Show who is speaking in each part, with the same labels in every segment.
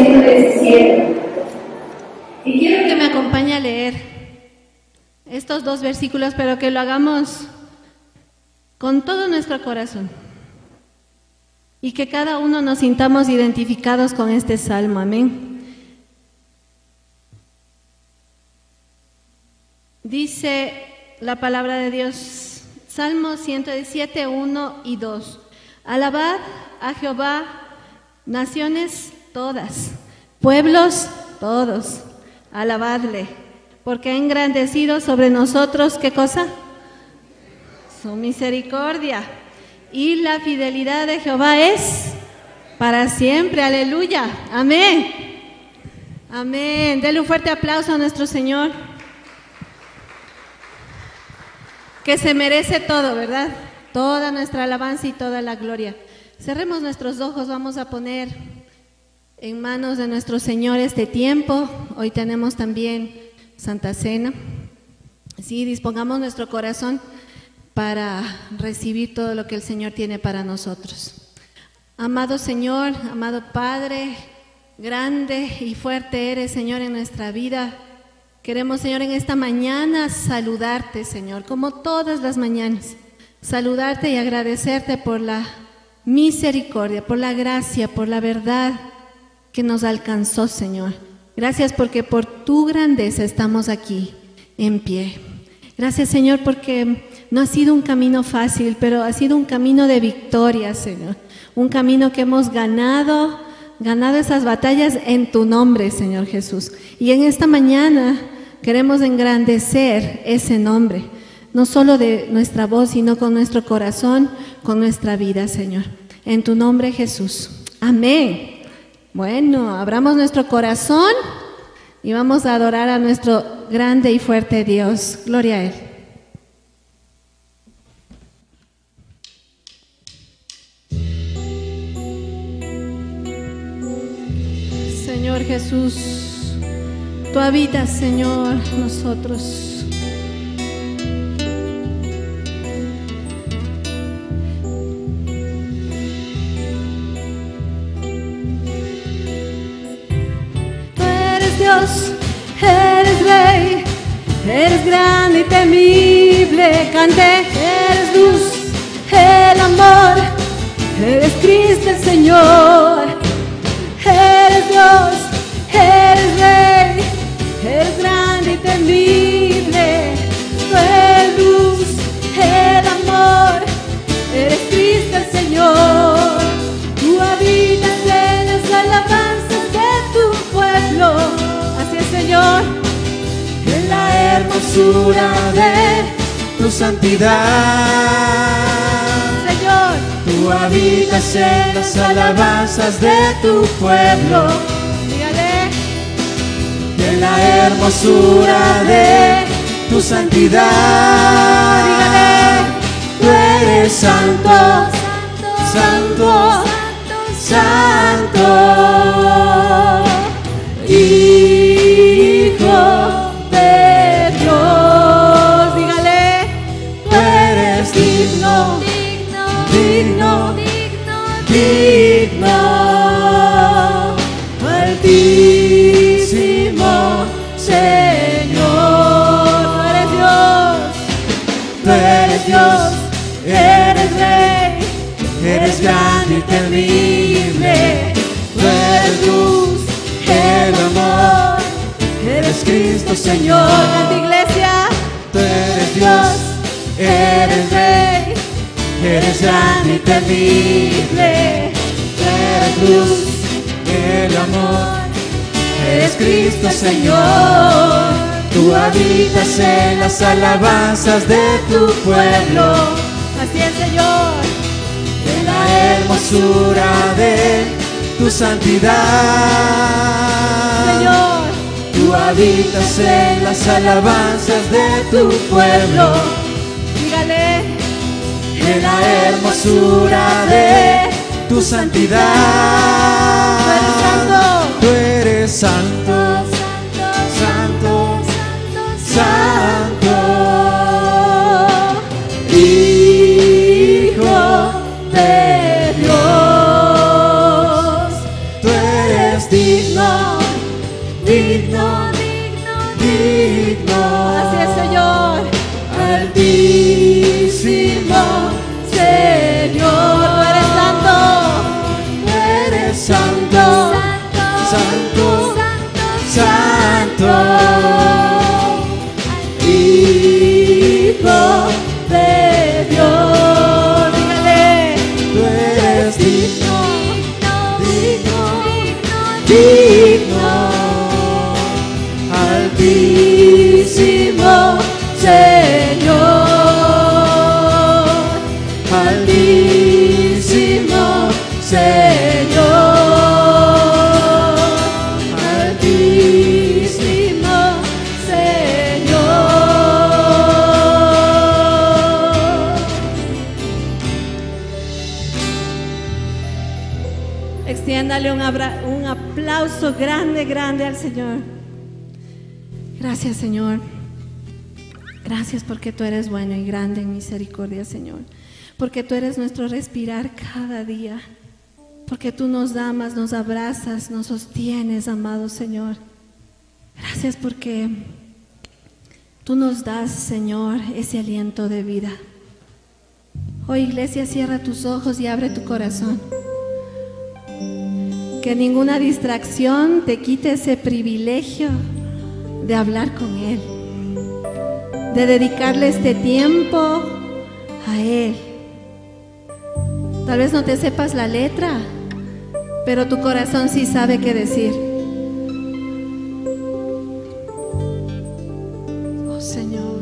Speaker 1: 117. Y quiero
Speaker 2: que me acompañe a leer estos dos versículos, pero que lo hagamos con todo nuestro corazón y que cada uno nos sintamos identificados con este salmo. Amén. Dice la palabra de Dios, Salmo 117, 1 y 2. Alabad a Jehová, naciones todas, pueblos todos, alabadle, porque ha engrandecido sobre nosotros, ¿qué cosa? Su misericordia, y la fidelidad de Jehová es para siempre. Aleluya, amén. Amén. Denle un fuerte aplauso a nuestro Señor, que se merece todo, ¿verdad? Toda nuestra alabanza y toda la gloria. Cerremos nuestros ojos, vamos a poner en manos de nuestro Señor este tiempo. Hoy tenemos también Santa Cena. Sí, dispongamos nuestro corazón para recibir todo lo que el Señor tiene para nosotros. Amado Señor, amado Padre, grande y fuerte eres, Señor, en nuestra vida. Queremos, Señor, en esta mañana saludarte, Señor, como todas las mañanas. Saludarte y agradecerte por la misericordia, por la gracia, por la verdad que nos alcanzó, Señor. Gracias porque por tu grandeza estamos aquí en pie. Gracias, Señor, porque no ha sido un camino fácil, pero ha sido un camino de victoria, Señor. Un camino que hemos ganado esas batallas en tu nombre, Señor Jesús. Y en esta mañana queremos engrandecer ese nombre, no solo de nuestra voz, sino con nuestro corazón, con nuestra vida, Señor. En tu nombre, Jesús. Amén. Bueno, abramos nuestro corazón y vamos a adorar a nuestro grande y fuerte Dios. Gloria a Él. Señor Jesús, tú habitas, Señor, nosotros. Tú eres Dios, eres Rey, eres grande y temible. Cante, eres luz, el amor, eres Cristo el Señor. Eres Dios, eres Rey, eres grande y temible. Tú eres luz, el amor, eres Cristo el Señor. Tú habitas en las alabanzas de tu pueblo. Así es, Señor.
Speaker 3: En la hermosura de tu santidad, tú habitas en las alabanzas de tu pueblo.
Speaker 2: Dígale.
Speaker 3: En la hermosura de tu santidad,
Speaker 2: Dígale.
Speaker 3: tú eres santo, santo, santo, Hijo de Dios.
Speaker 2: Dígale.
Speaker 3: Tú eres digno, digno, digno, altísimo Señor.
Speaker 2: Tú eres Dios,
Speaker 3: eres Rey, eres grande y temible. Tú eres luz, el amor, eres Cristo Señor.
Speaker 2: canta, iglesia.
Speaker 3: Tú eres Dios, eres Rey, eres grande y temible. Tú eres luz, el amor, eres Cristo Señor. Tú habitas en las alabanzas de tu pueblo.
Speaker 2: Así es, Señor.
Speaker 3: En la hermosura de tu santidad,
Speaker 2: Señor.
Speaker 3: tú habitas en las alabanzas de tu pueblo.
Speaker 2: Dígale.
Speaker 3: En la hermosura de tu santidad, tú eres santo, santo, santo, Hijo de Dios. Tú eres eres digno, digno, digno.
Speaker 2: Así es, Señor.
Speaker 3: Altísimo Señor,
Speaker 2: Tú eres santo.
Speaker 3: eres santo, santo, santo, Hijo de Dios.
Speaker 2: Dígale.
Speaker 3: Tú eres digno, digno, digno, altísimo Señor, altísimo Señor, altísimo Señor.
Speaker 2: Extiéndale un aplauso grande, grande al Señor. Gracias, Señor. Gracias porque tú eres bueno y grande en misericordia, Señor. Porque tú eres nuestro respirar cada día. Porque tú nos amas, nos abrazas, nos sostienes, amado Señor. Gracias porque tú nos das, Señor, ese aliento de vida. Hoy, iglesia, cierra tus ojos y abre tu corazón. Que ninguna distracción te quite ese privilegio de hablar con Él, de dedicarle este tiempo a Él. Tal vez no te sepas la letra, pero tu corazón sí sabe qué decir. Oh, Señor.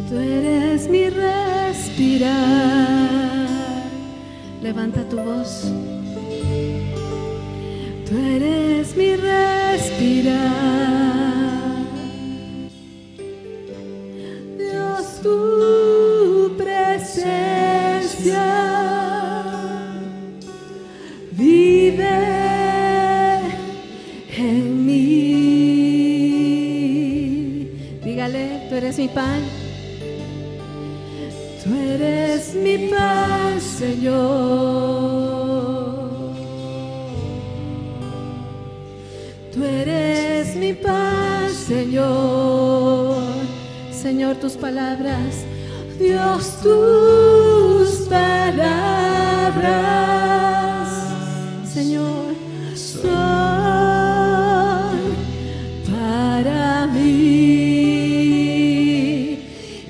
Speaker 2: Tú eres mi respirar. Levanta tu voz. Tú eres mi respirar. Dios, tu presencia vive en mí. Dígale, tú eres mi pan. Tú eres mi pan, Señor. Tú eres mi pan, Señor. Señor, tus palabras, Dios, tus palabras, Señor, son para mí.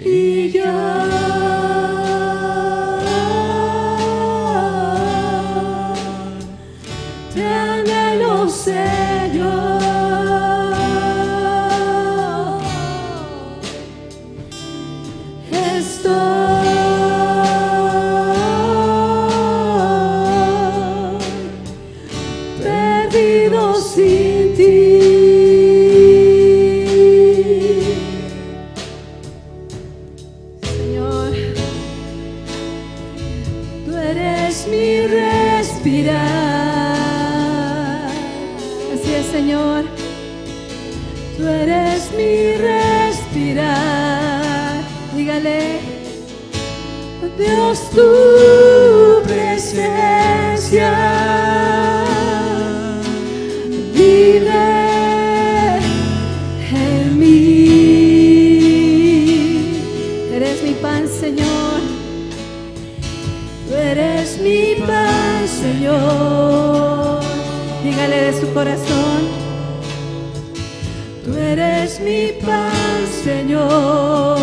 Speaker 2: Y yo te anhelo, Señor. Perdido sin ti. Señor, tú eres mi respirar. Así es, Señor. Tú eres mi respirar. Dígale, Dios, tu presencia vive en mí. Eres mi pan, Señor. Tú eres mi pan, Señor. Dígale de su corazón. Tú eres mi pan, Señor.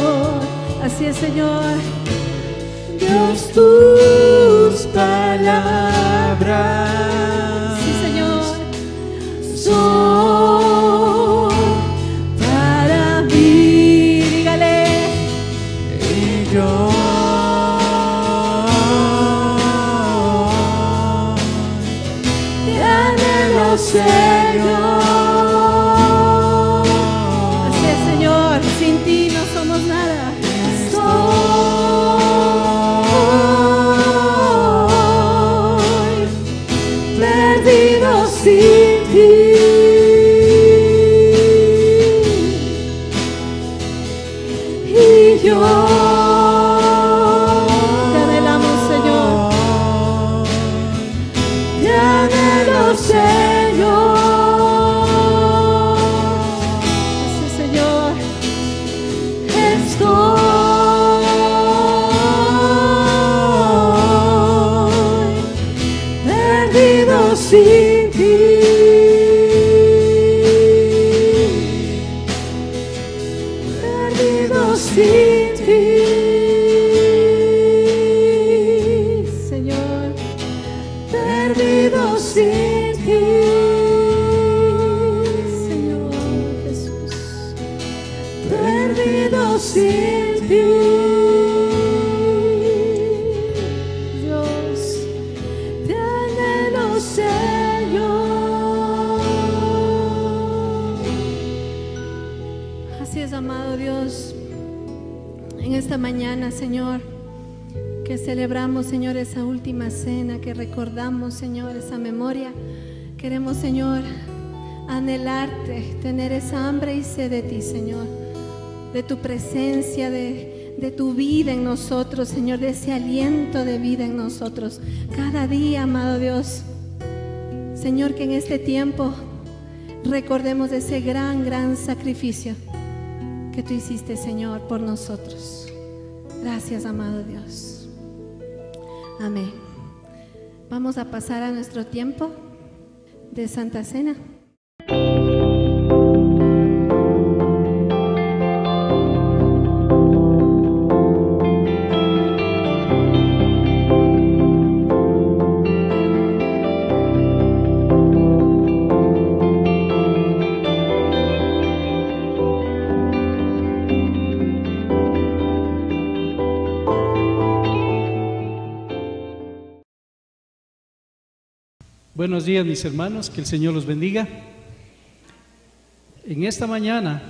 Speaker 2: Así es, Señor. Dios, tus palabras, sí, Señor, son para mí. Dígale.
Speaker 3: Y yo
Speaker 2: te anhelo, Señor. Así es, Señor. Sin ti no somos nada. Perdido sin ti. Y yo que celebramos, Señor, esa última cena, que recordamos, Señor, esa memoria. Queremos, Señor, anhelarte, tener esa hambre y sed de ti, Señor, de tu presencia, de tu vida en nosotros, Señor, de ese aliento de vida en nosotros. Cada día, amado Dios, Señor, que en este tiempo recordemos de ese gran sacrificio que tú hiciste, Señor, por nosotros. Gracias, amado Dios. Amén. Vamos a pasar a nuestro tiempo de Santa Cena.
Speaker 4: Buenos días, mis hermanos, que el Señor los bendiga. En esta mañana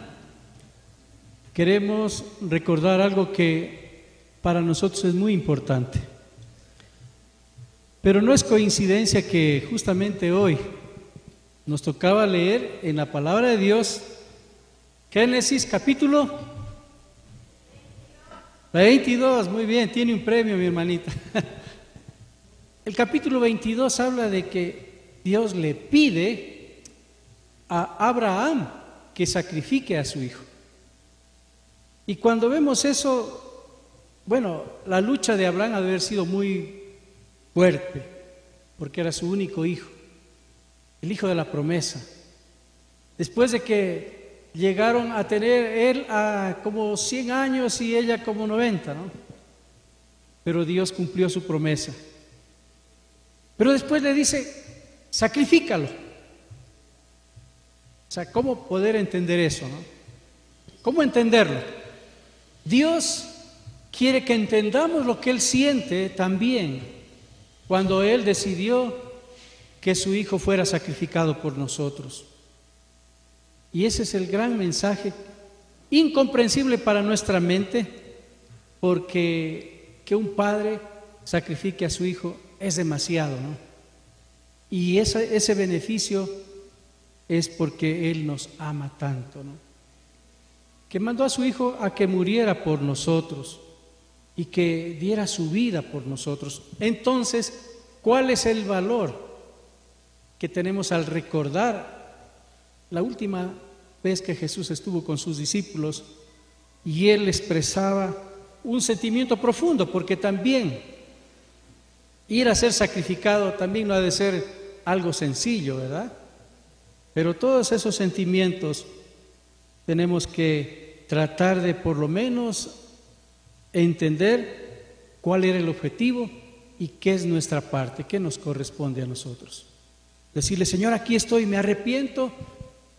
Speaker 4: queremos recordar algo que para nosotros es muy importante. Pero no es coincidencia que justamente hoy nos tocaba leer en la palabra de Dios Génesis capítulo 22, muy bien, tiene un premio mi hermanita. El capítulo 22 habla de que Dios le pide a Abraham que sacrifique a su hijo. Y cuando vemos eso, bueno, la lucha de Abraham ha de haber sido muy fuerte, porque era su único hijo, el hijo de la promesa. Después de que llegaron a tener él a como 100 años y ella como 90, ¿no? Pero Dios cumplió su promesa. Pero después le dice, sacrifícalo. O sea, ¿cómo poder entender eso, no? ¿Cómo entenderlo? Dios quiere que entendamos lo que Él siente también cuando Él decidió que su Hijo fuera sacrificado por nosotros. Y ese es el gran mensaje, incomprensible para nuestra mente, porque que un padre sacrifique a su hijo es demasiado, ¿no? Y ese beneficio es porque Él nos ama tanto, ¿no? Que mandó a su Hijo a que muriera por nosotros y que diera su vida por nosotros. Entonces, ¿cuál es el valor que tenemos al recordar la última vez que Jesús estuvo con sus discípulos y Él expresaba un sentimiento profundo? Porque también ir a ser sacrificado también no ha de ser algo sencillo, ¿verdad? Pero todos esos sentimientos tenemos que tratar de por lo menos entender cuál era el objetivo y qué es nuestra parte, qué nos corresponde a nosotros. Decirle, Señor, aquí estoy, me arrepiento,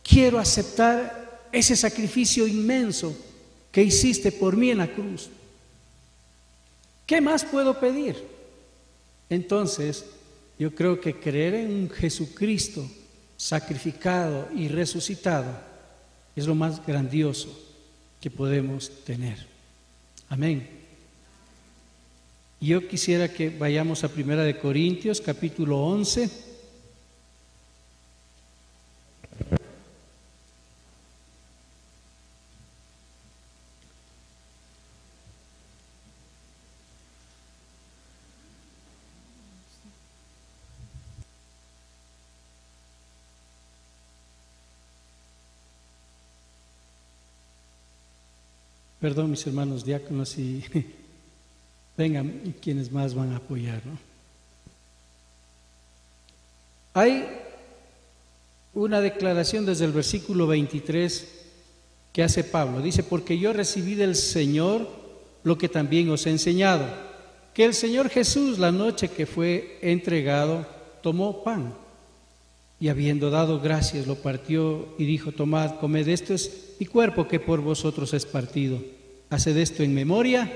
Speaker 4: quiero aceptar ese sacrificio inmenso que hiciste por mí en la cruz. ¿Qué más puedo pedir? Entonces, yo creo que creer en un Jesucristo sacrificado y resucitado es lo más grandioso que podemos tener. Amén. Yo quisiera que vayamos a 1 Corintios, capítulo 11. Perdón, mis hermanos diáconos, y vengan y quienes más van a apoyar, ¿no? Hay una declaración desde el versículo 23 que hace Pablo. Dice, porque yo recibí del Señor lo que también os he enseñado, que el Señor Jesús, la noche que fue entregado, tomó pan y habiendo dado gracias, lo partió y dijo, tomad, comed, esto es mi cuerpo que por vosotros es partido. Haced esto en memoria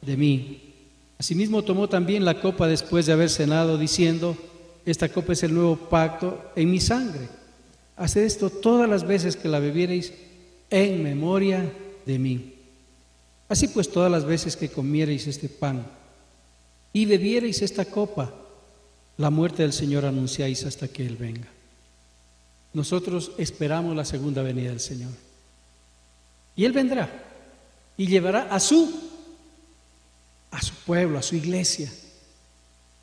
Speaker 4: de mí. Asimismo tomó también la copa después de haber cenado, diciendo, esta copa es el nuevo pacto en mi sangre. Haced esto todas las veces que la bebiereis en memoria de mí. Así pues, todas las veces que comiereis este pan y bebiereis esta copa, la muerte del Señor anunciáis hasta que Él venga. Nosotros esperamos la segunda venida del Señor. Y Él vendrá y llevará a su pueblo, a su iglesia.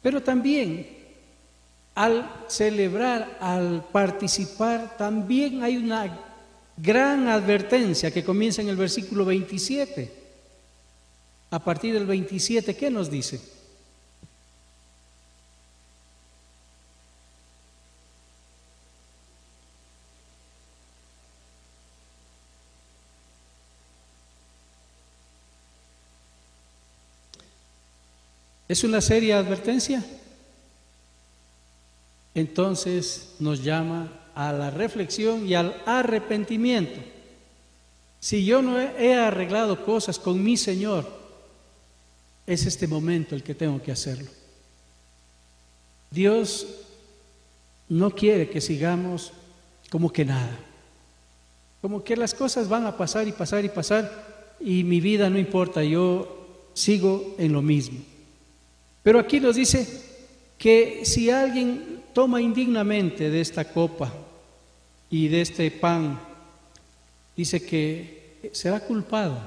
Speaker 4: Pero también al celebrar, al participar, también hay una gran advertencia que comienza en el versículo 27. A partir del 27, ¿qué nos dice? ¿Es una seria advertencia? Entonces nos llama a la reflexión y al arrepentimiento. Si yo no he arreglado cosas con mi Señor, es este momento el que tengo que hacerlo. Dios no quiere que sigamos como que nada, como que las cosas van a pasar y pasar y pasar y mi vida no importa, yo sigo en lo mismo. Pero aquí nos dice que si alguien toma indignamente de esta copa y de este pan, dice que será culpado,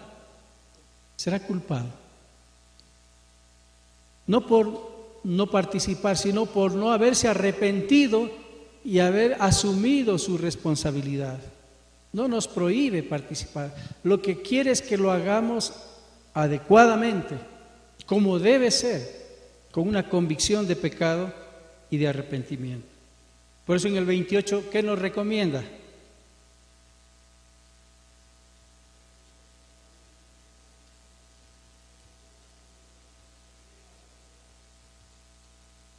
Speaker 4: no por no participar, sino por no haberse arrepentido y haber asumido su responsabilidad. No nos prohíbe participar, lo que quiere es que lo hagamos adecuadamente, como debe ser, con una convicción de pecado y de arrepentimiento. Por eso en el 28, ¿qué nos recomienda?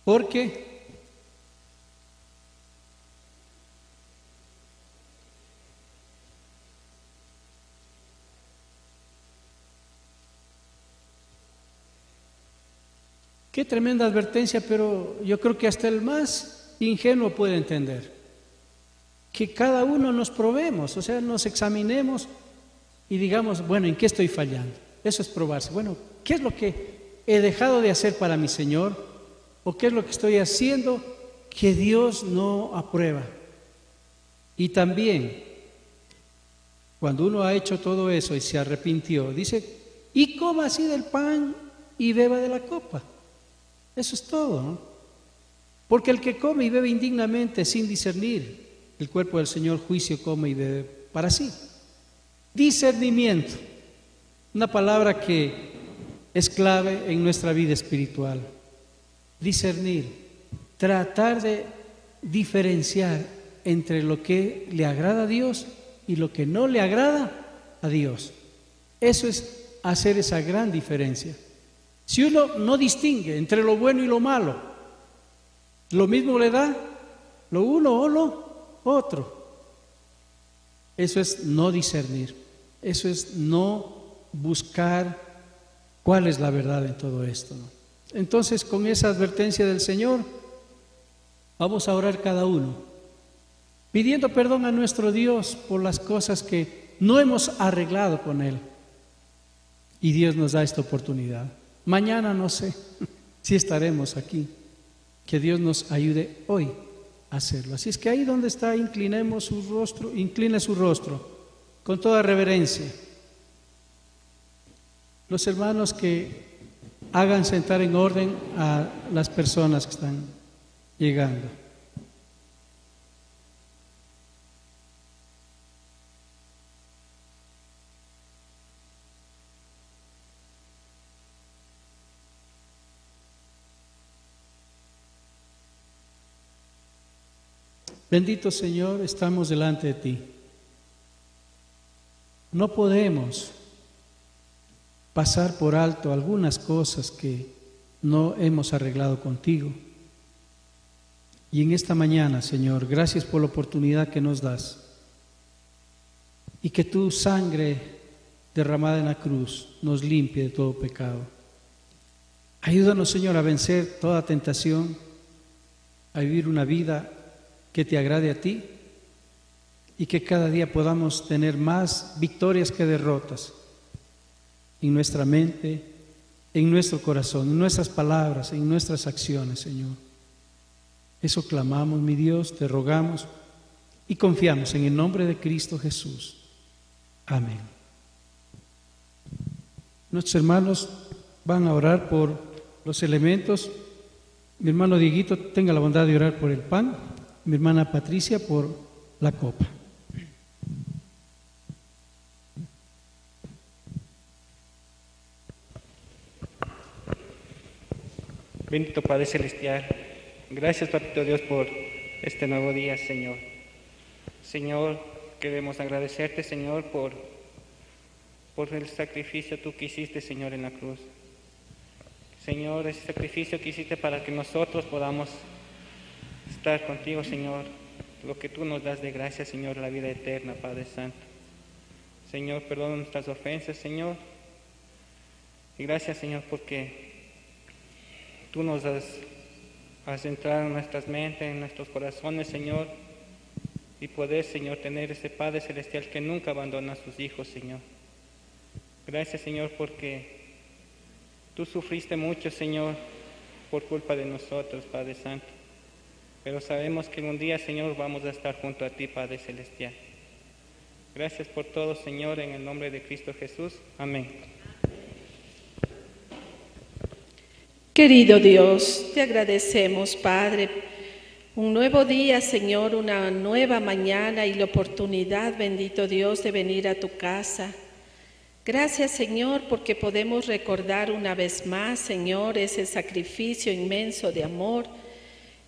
Speaker 4: Porque qué tremenda advertencia, pero yo creo que hasta el más ingenuo puede entender que cada uno nos probemos, o sea, nos examinemos y digamos, bueno, ¿en qué estoy fallando? Eso es probarse. Bueno, ¿qué es lo que he dejado de hacer para mi Señor? ¿O qué es lo que estoy haciendo que Dios no aprueba? Y también, cuando uno ha hecho todo eso y se arrepintió, dice, y coma así del pan y beba de la copa. Eso es todo, ¿no? Porque el que come y bebe indignamente sin discernir el cuerpo del Señor, juicio come y bebe para sí. Discernimiento, una palabra que es clave en nuestra vida espiritual. Discernir, tratar de diferenciar entre lo que le agrada a Dios y lo que no le agrada a Dios. Eso es hacer esa gran diferencia. Si uno no distingue entre lo bueno y lo malo, lo mismo le da lo uno o lo otro. Eso es no discernir, eso es no buscar cuál es la verdad en todo esto, ¿no? Entonces, con esa advertencia del Señor, vamos a orar cada uno, pidiendo perdón a nuestro Dios por las cosas que no hemos arreglado con Él. Y Dios nos da esta oportunidad. Mañana no sé si estaremos aquí. Que Dios nos ayude hoy a hacerlo. Así es que ahí donde está, incline su rostro con toda reverencia. Los hermanos que hagan sentar en orden a las personas que están llegando. Bendito Señor, estamos delante de ti. No podemos pasar por alto algunas cosas que no hemos arreglado contigo. Y en esta mañana, Señor, gracias por la oportunidad que nos das y que tu sangre derramada en la cruz nos limpie de todo pecado. Ayúdanos, Señor, a vencer toda tentación, a vivir una vida que te agrade a ti y que cada día podamos tener más victorias que derrotas en nuestra mente, en nuestro corazón, en nuestras palabras, en nuestras acciones, Señor. Eso clamamos, mi Dios, te rogamos y confiamos en el nombre de Cristo Jesús. Amén. Nuestros hermanos van a orar por los elementos. Mi hermano Dieguito, tenga la bondad de orar por el pan. Mi hermana Patricia por la copa.
Speaker 5: Bendito Padre Celestial, gracias, Papito Dios, por este nuevo día, Señor. Señor, queremos agradecerte, Señor, por el sacrificio tú que hiciste, Señor, en la cruz. Señor, ese sacrificio que hiciste para que nosotros podamos estar contigo, Señor. Lo que tú nos das de gracia, Señor, la vida eterna, Padre Santo. Señor, perdona nuestras ofensas, Señor. Y gracias, Señor, porque tú nos has entrado en nuestras mentes, en nuestros corazones, Señor, y poder, Señor, tener ese Padre Celestial que nunca abandona a sus hijos, Señor. Gracias, Señor, porque tú sufriste mucho, Señor, por culpa de nosotros, Padre Santo. Pero sabemos que un día, Señor, vamos a estar junto a ti, Padre Celestial. Gracias por todo, Señor, en el nombre de Cristo Jesús. Amén.
Speaker 6: Querido Dios, te agradecemos, Padre, un nuevo día, Señor, una nueva mañana y la oportunidad, bendito Dios, de venir a tu casa. Gracias, Señor, porque podemos recordar una vez más, Señor, ese sacrificio inmenso de amor,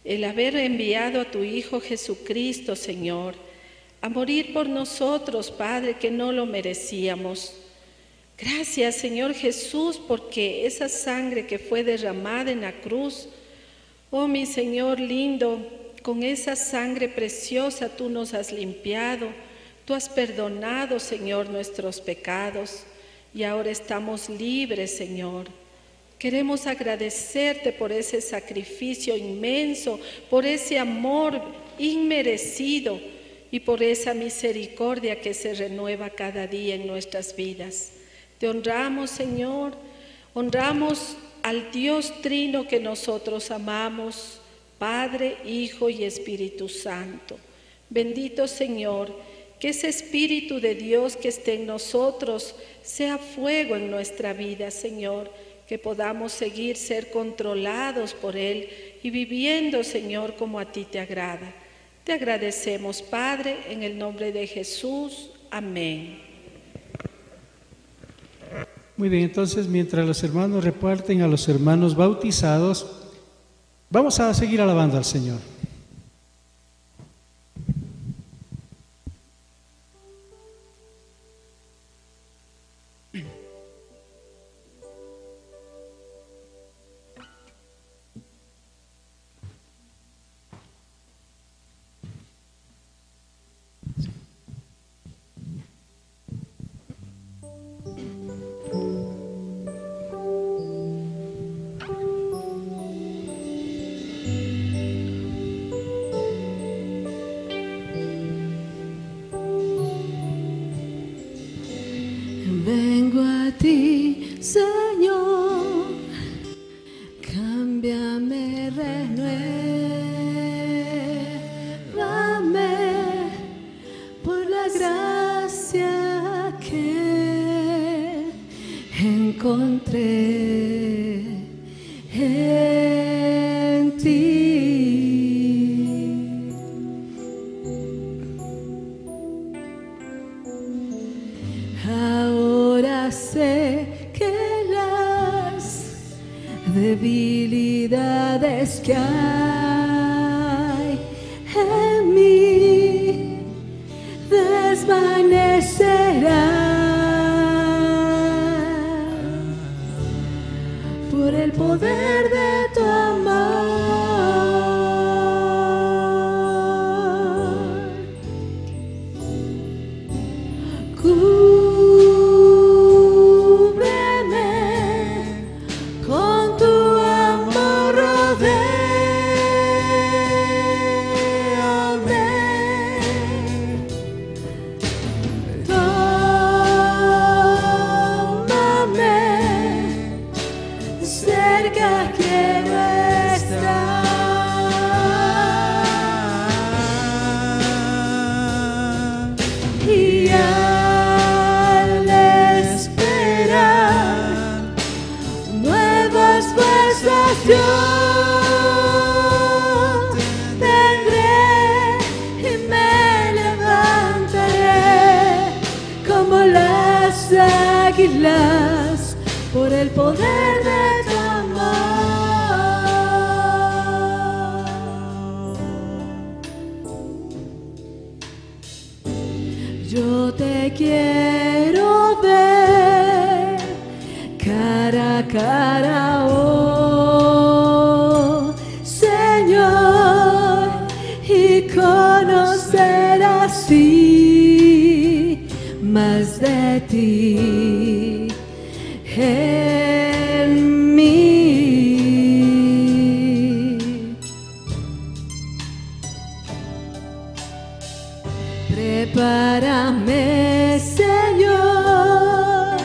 Speaker 6: el haber enviado a tu Hijo Jesucristo, Señor, a morir por nosotros, Padre, que no lo merecíamos. Gracias, Señor Jesús, porque esa sangre que fue derramada en la cruz, oh mi Señor lindo, con esa sangre preciosa tú nos has limpiado, tú has perdonado, Señor, nuestros pecados y ahora estamos libres, Señor. Queremos agradecerte por ese sacrificio inmenso, por ese amor inmerecido y por esa misericordia que se renueva cada día en nuestras vidas. Te honramos, Señor, honramos al Dios Trino que nosotros amamos, Padre, Hijo y Espíritu Santo. Bendito Señor, que ese Espíritu de Dios que esté en nosotros sea fuego en nuestra vida, Señor, que podamos ser controlados por Él y viviendo, Señor, como a ti te agrada. Te agradecemos, Padre, en el nombre de Jesús. Amén.
Speaker 4: Muy bien, entonces mientras los hermanos reparten a los hermanos bautizados, vamos a seguir alabando al Señor.
Speaker 2: Vengo a ti, Señor, cámbiame, renuévame por la gracia que encontré en ti. Ahora sé que las debilidades que hay en mí desvanecerán por el poder de tu amor.
Speaker 3: cerca quiero estar. Y al esperar nuevas fuerzas yo tendré y me levantaré como las águilas por el poder de tu amor. Yo te quiero ver cara a cara, oh Señor, y conocer así más de ti en mí. Prepárame, Señor,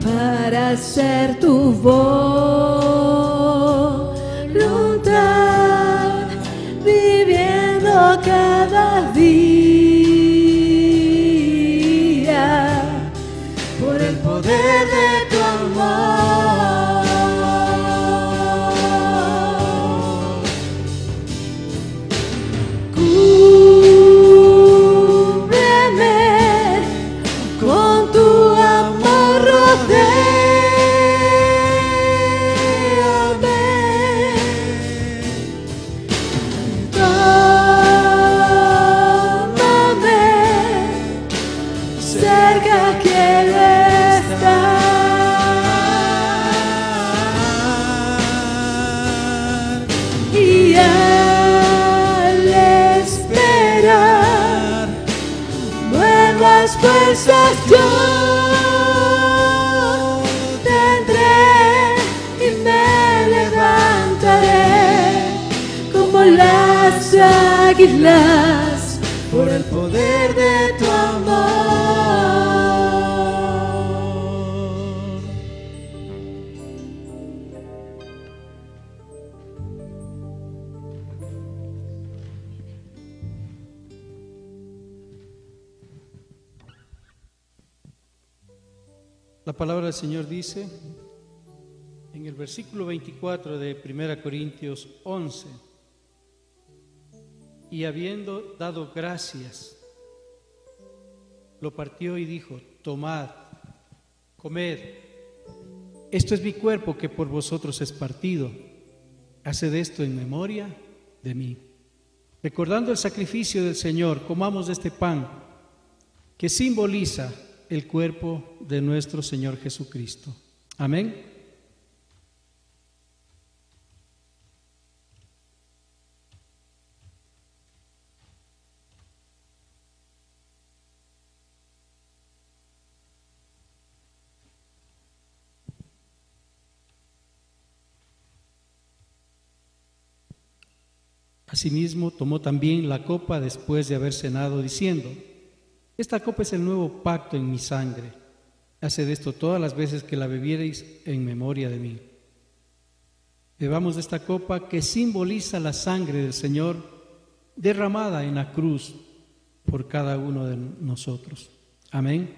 Speaker 3: para hacer tu voluntad, viviendo cada día por el poder de tu amor. Cúbreme con tu amor, rodéame. Tómame, cerca quiero estar. Y al esperar nuevas fuerzas yo tendré y me levantaré como las águilas por el poder de tu amor.
Speaker 4: La palabra del Señor dice en el versículo 24 de 1 Corintios 11: y habiendo dado gracias, lo partió y dijo: tomad, comed, esto es mi cuerpo que por vosotros es partido, haced esto en memoria de mí. Recordando el sacrificio del Señor, comamos de este pan que simboliza el cuerpo de nuestro Señor Jesucristo. Amén. Asimismo, tomó también la copa después de haber cenado, diciendo: esta copa es el nuevo pacto en mi sangre. Haced esto todas las veces que la bebiereis en memoria de mí. Bebamos de esta copa que simboliza la sangre del Señor derramada en la cruz por cada uno de nosotros. Amén.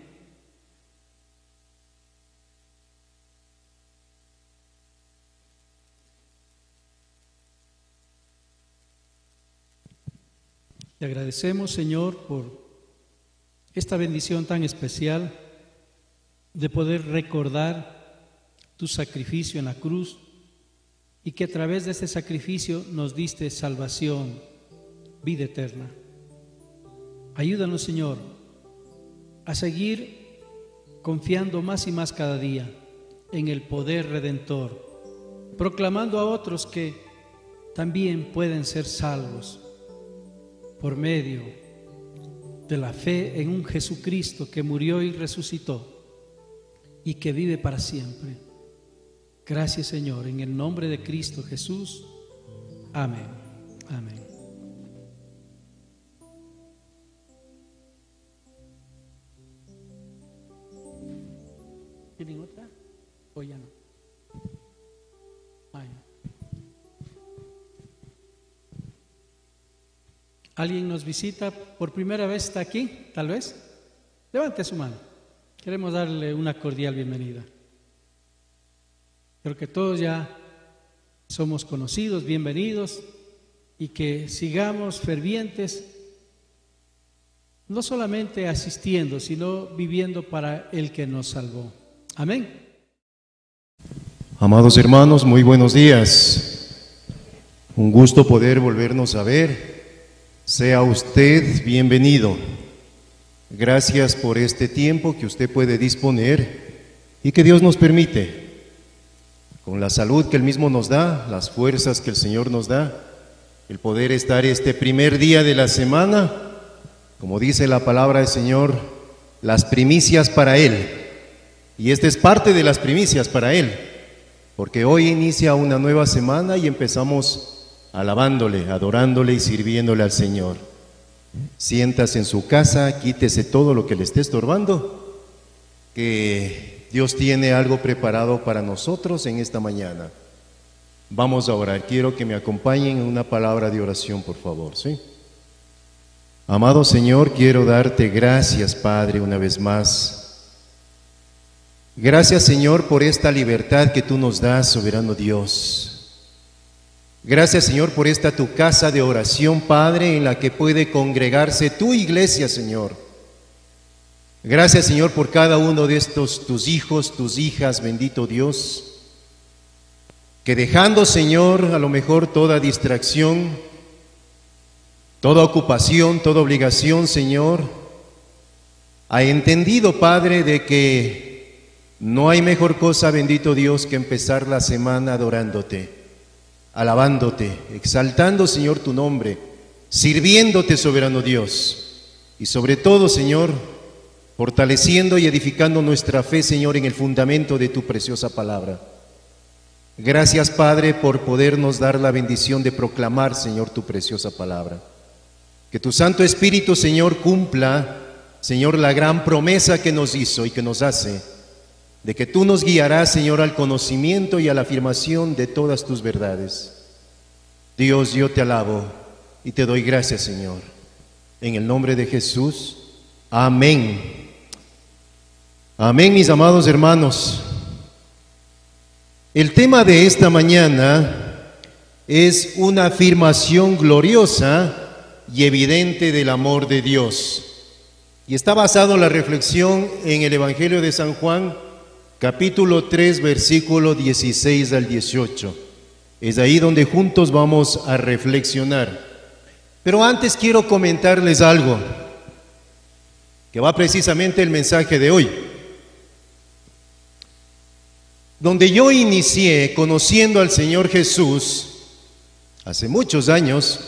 Speaker 4: Te agradecemos, Señor, por esta bendición tan especial de poder recordar tu sacrificio en la cruz y que a través de este sacrificio nos diste salvación, vida eterna. Ayúdanos, Señor, a seguir confiando más y más cada día en el poder redentor, proclamando a otros que también pueden ser salvos por medio de la fe en un Jesucristo que murió y resucitó y que vive para siempre. Gracias, Señor, en el nombre de Cristo Jesús. Amén. Amén. ¿Tienen otra? ¿O ya no? ¿Alguien nos visita por primera vez? ¿Está aquí? Tal vez. Levante su mano. Queremos darle una cordial bienvenida. Creo que todos ya somos conocidos, bienvenidos, y que sigamos fervientes, no solamente asistiendo, sino viviendo para el que nos salvó. Amén.
Speaker 7: Amados hermanos, muy buenos días. Un gusto poder volvernos a ver. Sea usted bienvenido. Gracias por este tiempo que usted puede disponer y que Dios nos permite, con la salud que Él mismo nos da, las fuerzas que el Señor nos da, el poder estar este primer día de la semana, como dice la palabra del Señor, las primicias para Él. Y esta es parte de las primicias para Él, porque hoy inicia una nueva semana y empezamos alabándole, adorándole y sirviéndole al Señor. Siéntase en su casa, quítese todo lo que le esté estorbando, que Dios tiene algo preparado para nosotros en esta mañana. Vamos a orar. Quiero que me acompañen en una palabra de oración, por favor, ¿sí? Amado Señor, quiero darte gracias, Padre, una vez más. Gracias, Señor, por esta libertad que tú nos das, soberano Dios. Gracias, Señor, por esta tu casa de oración, Padre, en la que puede congregarse tu iglesia, Señor. Gracias, Señor, por cada uno de estos tus hijos, tus hijas, bendito Dios, que dejando, Señor, a lo mejor toda distracción, toda ocupación, toda obligación, Señor, ha entendido, Padre, de que no hay mejor cosa, bendito Dios, que empezar la semana adorándote, alabándote, exaltando, Señor, tu nombre, sirviéndote, soberano Dios, y sobre todo, Señor, fortaleciendo y edificando nuestra fe, Señor, en el fundamento de tu preciosa palabra. Gracias, Padre, por podernos dar la bendición de proclamar, Señor, tu preciosa palabra. Que tu Santo Espíritu, Señor, cumpla, Señor, la gran promesa que nos hizo y que nos hace, de que tú nos guiarás, Señor, al conocimiento y a la afirmación de todas tus verdades. Dios, yo te alabo y te doy gracias, Señor. En el nombre de Jesús, amén. Amén, mis amados hermanos. El tema de esta mañana es una afirmación gloriosa y evidente del amor de Dios. Y está basado en la reflexión en el Evangelio de San Juan, capítulo 3, versículo 16 al 18. Es ahí donde juntos vamos a reflexionar. Pero antes quiero comentarles algo, que va precisamente el mensaje de hoy. Donde yo inicié conociendo al Señor Jesús, hace muchos años,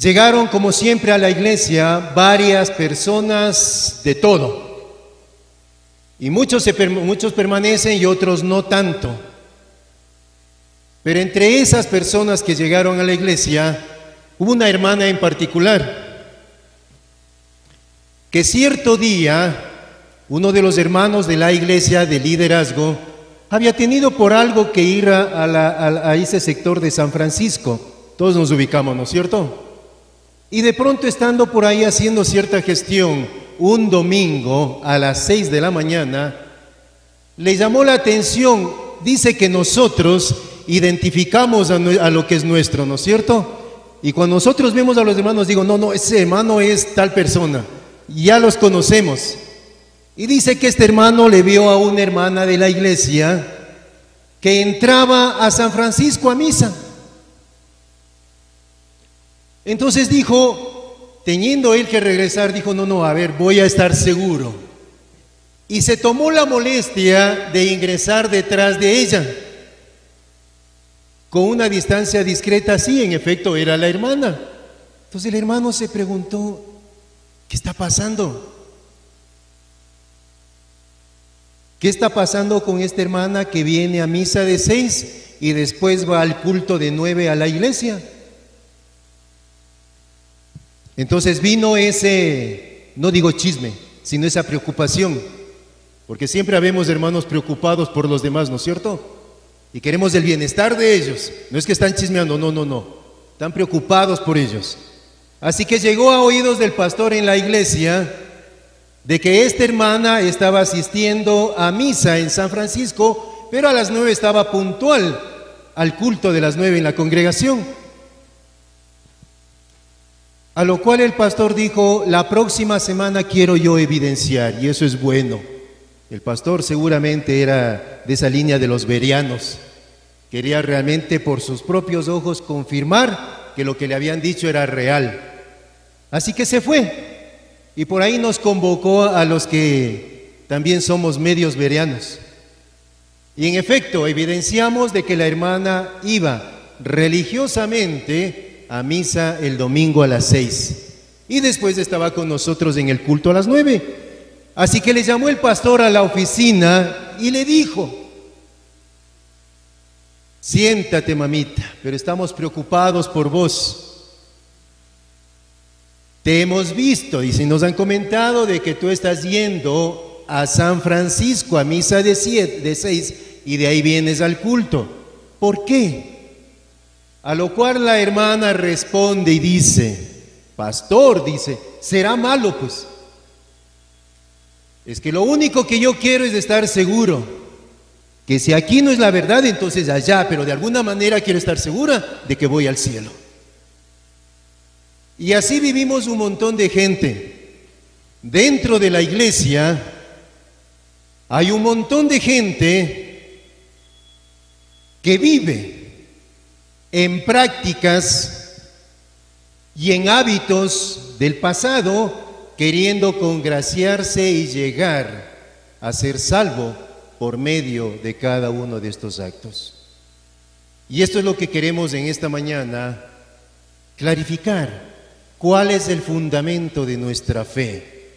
Speaker 7: llegaron como siempre a la iglesia varias personas de todo. Y muchos permanecen y otros no tanto. Pero entre esas personas que llegaron a la iglesia, hubo una hermana en particular, que cierto día, uno de los hermanos de la iglesia de liderazgo, había tenido por algo que ir a ese sector de San Francisco. Todos nos ubicamos, ¿no es cierto? Y de pronto, estando por ahí haciendo cierta gestión, un domingo a las 6 de la mañana, le llamó la atención. Dice que nosotros identificamos a lo que es nuestro, ¿no es cierto? Y cuando nosotros vemos a los hermanos, digo, no, ese hermano es tal persona, ya los conocemos. Y dice que este hermano le vio a una hermana de la iglesia que entraba a San Francisco a misa. Entonces dijo, teniendo él que regresar, dijo, no, a ver, voy a estar seguro. Y se tomó la molestia de ingresar detrás de ella, con una distancia discreta. Sí, en efecto, era la hermana. Entonces el hermano se preguntó, ¿qué está pasando? ¿Qué está pasando con esta hermana que viene a misa de 6 y después va al culto de 9 a la iglesia? Entonces vino ese, no digo chisme, sino esa preocupación. Porque siempre habemos hermanos preocupados por los demás, ¿no es cierto? Y queremos el bienestar de ellos. No es que están chismeando, no. Están preocupados por ellos. Así que llegó a oídos del pastor en la iglesia de que esta hermana estaba asistiendo a misa en San Francisco, pero a las 9 estaba puntual al culto de las 9 en la congregación. A lo cual el pastor dijo: la próxima semana quiero yo evidenciar, y eso es bueno. El pastor seguramente era de esa línea de los berianos. Quería realmente por sus propios ojos confirmar que lo que le habían dicho era real. Así que se fue y por ahí nos convocó a los que también somos medios berianos. Y en efecto, evidenciamos de que la hermana iba religiosamente a misa el domingo a las 6 y después estaba con nosotros en el culto a las 9. Así que le llamó el pastor a la oficina y le dijo: siéntate, mamita, pero estamos preocupados por vos. Te hemos visto, dice, y nos han comentado de que tú estás yendo a San Francisco a misa de 6 y de ahí vienes al culto. ¿Por qué? A lo cual la hermana responde y dice: pastor, dice, ¿será malo pues? Es que lo único que yo quiero es estar seguro que si aquí no es la verdad, entonces allá, pero de alguna manera quiero estar segura de que voy al cielo. Y así vivimos un montón de gente. Dentro de la iglesia hay un montón de gente que vive en prácticas y en hábitos del pasado, queriendo congraciarse y llegar a ser salvo por medio de cada uno de estos actos. Y esto es lo que queremos en esta mañana clarificar. ¿Cuál es el fundamento de nuestra fe?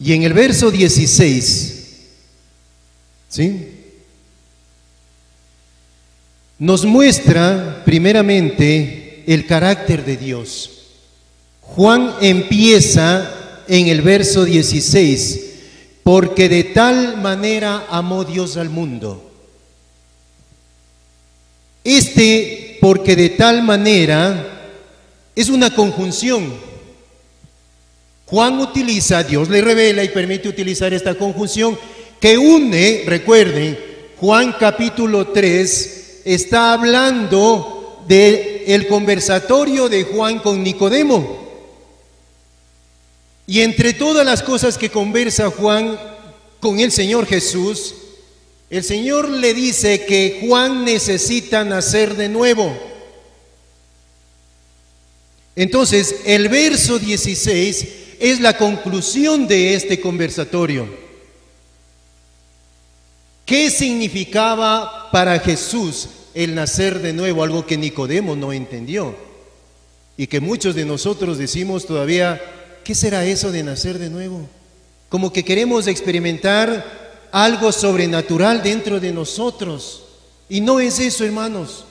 Speaker 7: Y en el verso 16, ¿sí?, nos muestra primeramente el carácter de Dios. Juan empieza en el verso 16, porque de tal manera amó Dios al mundo. Porque de tal manera es una conjunción. Juan utiliza, Dios le revela y permite utilizar esta conjunción que une, recuerden, Juan capítulo 3 está hablando del conversatorio de Juan con Nicodemo. Y entre todas las cosas que conversa Juan con el Señor Jesús, el Señor le dice que Juan necesita nacer de nuevo. Entonces, el verso 16 es la conclusión de este conversatorio. ¿Qué significaba para Jesús el nacer de nuevo? Algo que Nicodemo no entendió y que muchos de nosotros decimos todavía: ¿qué será eso de nacer de nuevo? Como que queremos experimentar algo sobrenatural dentro de nosotros. Y no es eso, hermanos.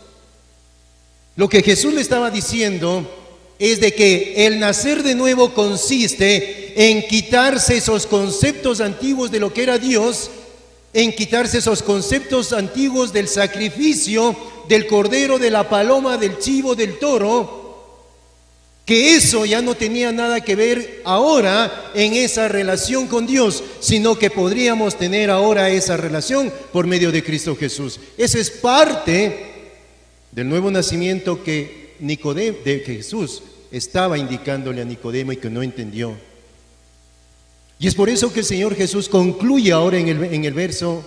Speaker 7: Lo que Jesús le estaba diciendo es de que el nacer de nuevo consiste en quitarse esos conceptos antiguos de lo que era Dios, en quitarse esos conceptos antiguos del sacrificio, del cordero, de la paloma, del chivo, del toro, que eso ya no tenía nada que ver ahora en esa relación con Dios, sino que podríamos tener ahora esa relación por medio de Cristo Jesús. Esa es parte del nuevo nacimiento que Jesús estaba indicándole a Nicodemo y que no entendió. Y es por eso que el Señor Jesús concluye ahora en el verso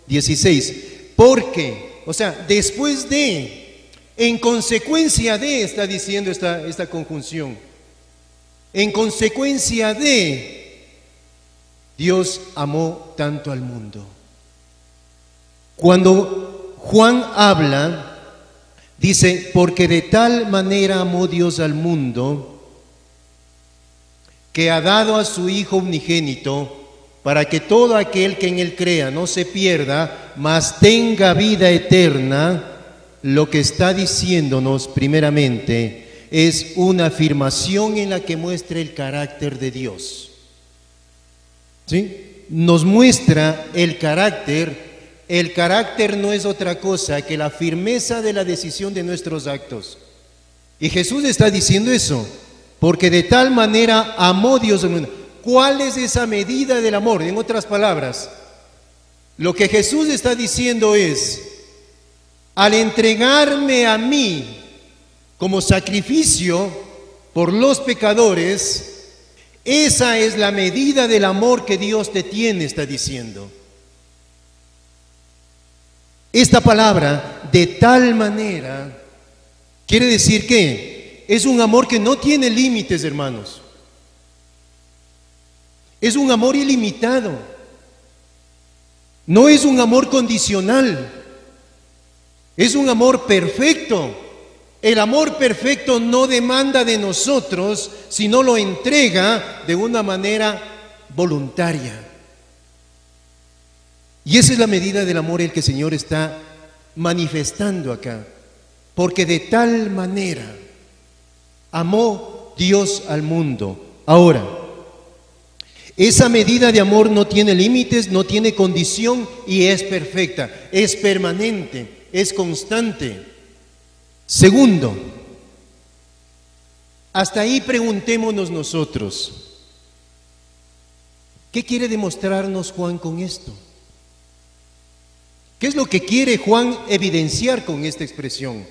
Speaker 7: 16, porque, o sea, después de, en consecuencia de, está diciendo esta conjunción, en consecuencia de, Dios amó tanto al mundo. Cuando Juan habla, dice, porque de tal manera amó Dios al mundo, que ha dado a su Hijo unigénito, para que todo aquel que en Él crea no se pierda, mas tenga vida eterna. Lo que está diciéndonos primeramente es una afirmación en la que muestra el carácter de Dios. ¿Sí? nos muestra el carácter. El carácter no es otra cosa que la firmeza de la decisión de nuestros actos. Y Jesús está diciendo eso, porque de tal manera amó Dios al mundo. ¿Cuál es esa medida del amor? En otras palabras, lo que Jesús está diciendo es, al entregarme a mí como sacrificio por los pecadores, esa es la medida del amor que Dios te tiene, está diciendo. Esta palabra, de tal manera, quiere decir que es un amor que no tiene límites, hermanos. Es un amor ilimitado. No es un amor condicional. Es un amor perfecto. El amor perfecto no demanda de nosotros, sino lo entrega de una manera voluntaria. Y esa es la medida del amor el que el Señor está manifestando acá. Porque de tal manera amó Dios al mundo. Ahora, esa medida de amor no tiene límites, no tiene condición y es perfecta, es permanente, es constante. Segundo, hasta ahí preguntémonos nosotros, ¿qué quiere demostrarnos Juan con esto? ¿Qué es lo que quiere Juan evidenciar con esta expresión?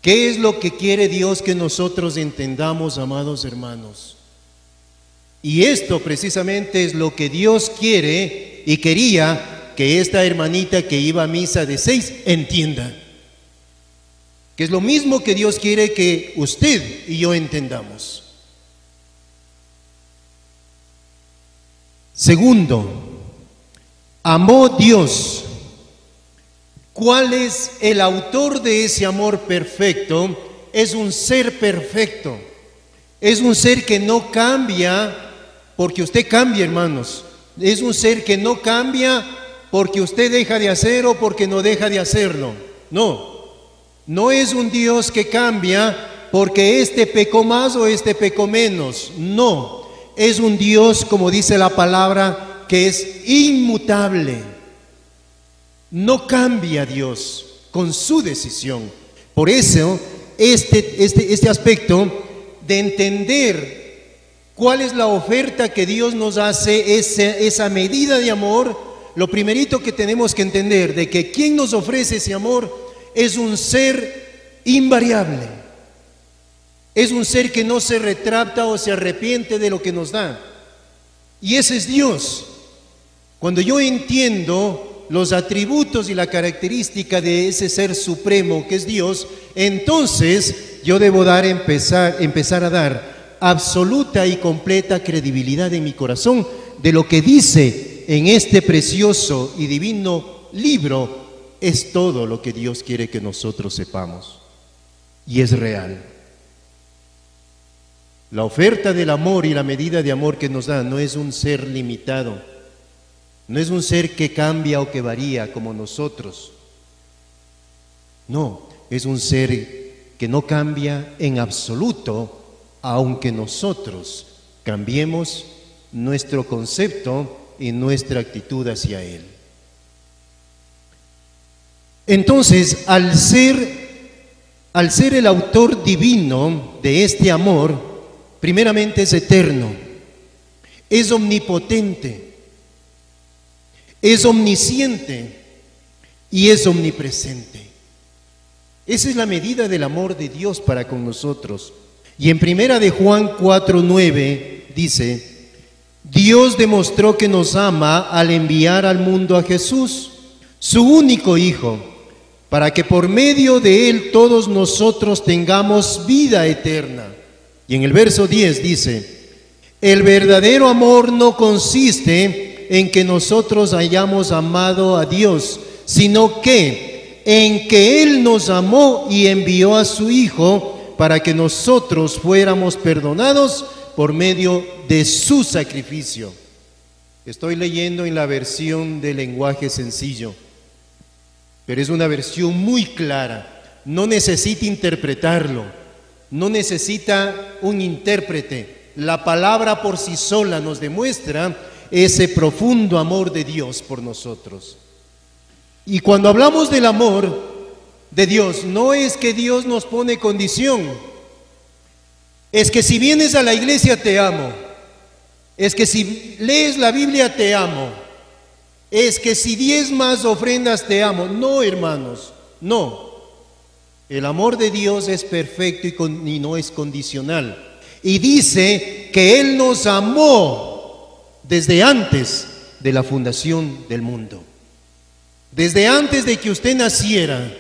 Speaker 7: ¿Qué es lo que quiere Dios que nosotros entendamos, amados hermanos? Y esto precisamente es lo que Dios quiere y quería que esta hermanita que iba a misa de 6 entienda. Que es lo mismo que Dios quiere que usted y yo entendamos. Segundo, amó Dios. ¿Cuál es el autor de ese amor perfecto? Es un ser perfecto. Es un ser que no cambia porque usted cambia, hermanos. Es un ser que no cambia porque usted deja de hacer o porque no deja de hacerlo. No. No es un Dios que cambia porque este pecó más o este pecó menos. No. Es un Dios, como dice la palabra, que es inmutable. No cambia Dios con su decisión. Por eso, este aspecto de entender cuál es la oferta que Dios nos hace, esa medida de amor, lo primerito que tenemos que entender, de que quien nos ofrece ese amor es un ser invariable. Es un ser que no se retracta o se arrepiente de lo que nos da. Y ese es Dios. Cuando yo entiendo los atributos y la característica de ese ser supremo que es Dios, entonces yo debo empezar a dar absoluta y completa credibilidad en mi corazón de lo que dice en este precioso y divino libro. Es todo lo que Dios quiere que nosotros sepamos y es real. La oferta del amor y la medida de amor que nos da no es un ser limitado, no es un ser que cambia o que varía como nosotros. No, es un ser que no cambia en absoluto, aunque nosotros cambiemos nuestro concepto y nuestra actitud hacia Él. Entonces, al ser el autor divino de este amor, primeramente es eterno, es omnipotente, es omnisciente y es omnipresente. Esa es la medida del amor de Dios para con nosotros. Y en primera de Juan 4:9 dice: Dios demostró que nos ama al enviar al mundo a Jesús, su único Hijo, para que por medio de Él todos nosotros tengamos vida eterna. Y en el verso 10 dice: el verdadero amor no consiste en que nosotros hayamos amado a Dios, sino que en que Él nos amó y envió a su Hijo para que nosotros fuéramos perdonados por medio de su sacrificio. Estoy leyendo en la versión de lenguaje sencillo, pero es una versión muy clara. No necesita interpretarlo, no necesita un intérprete. La palabra por sí sola nos demuestra ese profundo amor de Dios por nosotros. Y cuando hablamos del amor de Dios, no es que Dios nos pone condición, es que si vienes a la iglesia te amo, es que si lees la Biblia te amo, es que si diezmas ofrendas te amo. No, hermanos, no. El amor de Dios es perfecto y no es condicional. Y dice que Él nos amó desde antes de la fundación del mundo. Desde antes de que usted naciera,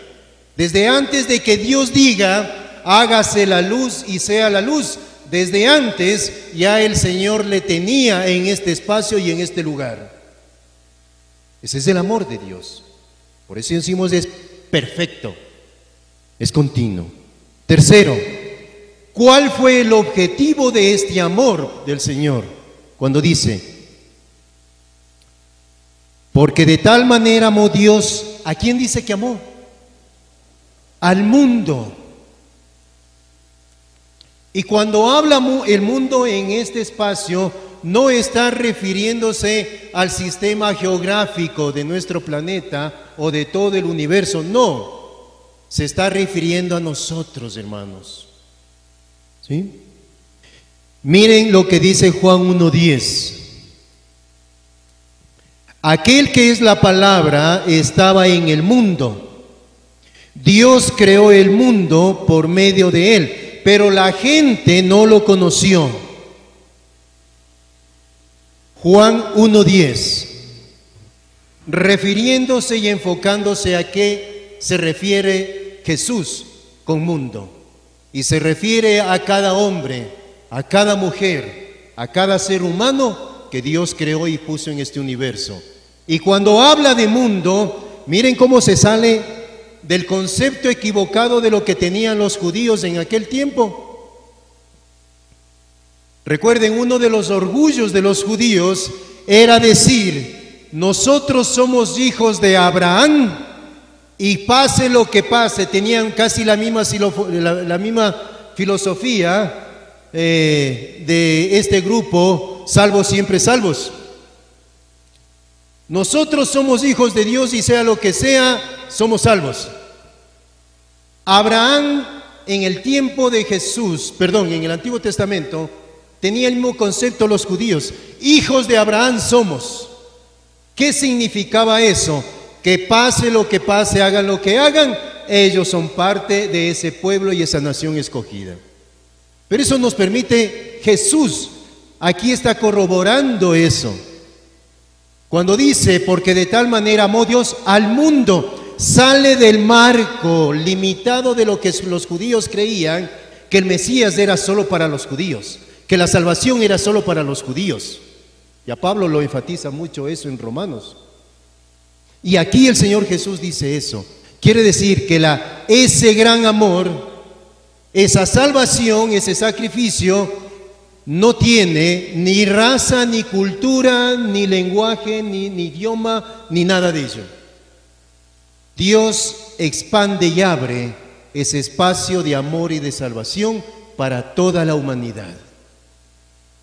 Speaker 7: desde antes de que Dios diga, hágase la luz y sea la luz, desde antes ya el Señor le tenía en este espacio y en este lugar. Ese es el amor de Dios. Por eso decimos es perfecto, es continuo. Tercero, ¿cuál fue el objetivo de este amor del Señor? Cuando dice, porque de tal manera amó Dios, ¿a quién dice que amó? Al mundo. Y cuando habla el mundo en este espacio, no está refiriéndose al sistema geográfico de nuestro planeta o de todo el universo, no. Se está refiriendo a nosotros, hermanos. ¿Sí? Miren lo que dice Juan 1:10. Aquel que es la palabra estaba en el mundo. Dios creó el mundo por medio de él, pero la gente no lo conoció. Juan 1:10, refiriéndose y enfocándose a qué se refiere Jesús con mundo. Y se refiere a cada hombre, a cada mujer, a cada ser humano que Dios creó y puso en este universo. Y cuando habla de mundo, miren cómo se sale del concepto equivocado de lo que tenían los judíos en aquel tiempo. Recuerden, uno de los orgullos de los judíos era decir, nosotros somos hijos de Abraham y pase lo que pase. Tenían casi la misma filosofía de este grupo, salvos siempre salvos. Nosotros somos hijos de Dios y sea lo que sea, somos salvos. Abraham en el tiempo de Jesús, en el Antiguo Testamento, tenía el mismo concepto los judíos. Hijos de Abraham somos. ¿Qué significaba eso? Que pase lo que pase, hagan lo que hagan, ellos son parte de ese pueblo y esa nación escogida. Pero eso nos permite Jesús. Aquí está corroborando eso. Cuando dice, porque de tal manera amó Dios al mundo, sale del marco limitado de lo que los judíos creían, que el Mesías era solo para los judíos, que la salvación era solo para los judíos. Y a Pablo lo enfatiza mucho eso en Romanos. Y aquí el Señor Jesús dice eso. Quiere decir que ese gran amor, esa salvación, ese sacrificio, no tiene ni raza, ni cultura, ni lenguaje, ni idioma, ni nada de ello. Dios expande y abre ese espacio de amor y de salvación para toda la humanidad.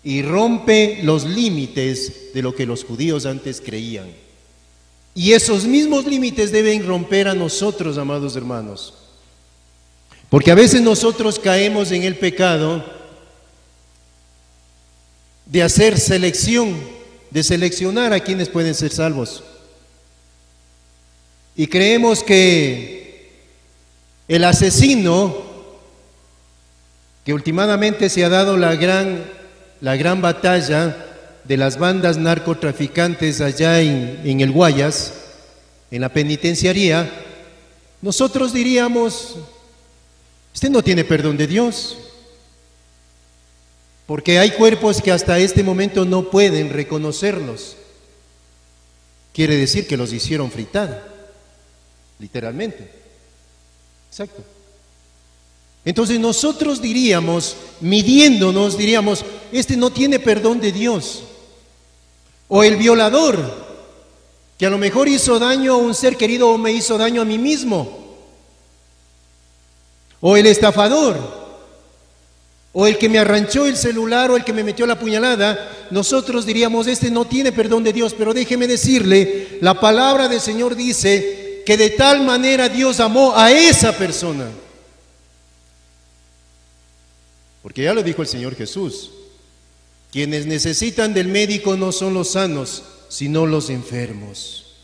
Speaker 7: Y rompe los límites de lo que los judíos antes creían. Y esos mismos límites deben romper a nosotros, amados hermanos. Porque a veces nosotros caemos en el pecado de hacer selección, de seleccionar a quienes pueden ser salvos. Y creemos que el asesino, que últimamente se ha dado la gran batalla de las bandas narcotraficantes allá en el Guayas, en la penitenciaría, nosotros diríamos, este no tiene perdón de Dios, porque hay cuerpos que hasta este momento no pueden reconocerlos. Quiere decir que los hicieron fritada, literalmente. Exacto. Entonces nosotros diríamos, midiéndonos, diríamos, este no tiene perdón de Dios. O el violador, que a lo mejor hizo daño a un ser querido o me hizo daño a mí mismo. O el estafador. o el que me arranchó el celular o el que me metió la puñalada, nosotros diríamos, este no tiene perdón de Dios. Pero déjeme decirle, la palabra del Señor dice que de tal manera Dios amó a esa persona. Porque ya lo dijo el Señor Jesús, quienes necesitan del médico no son los sanos, sino los enfermos.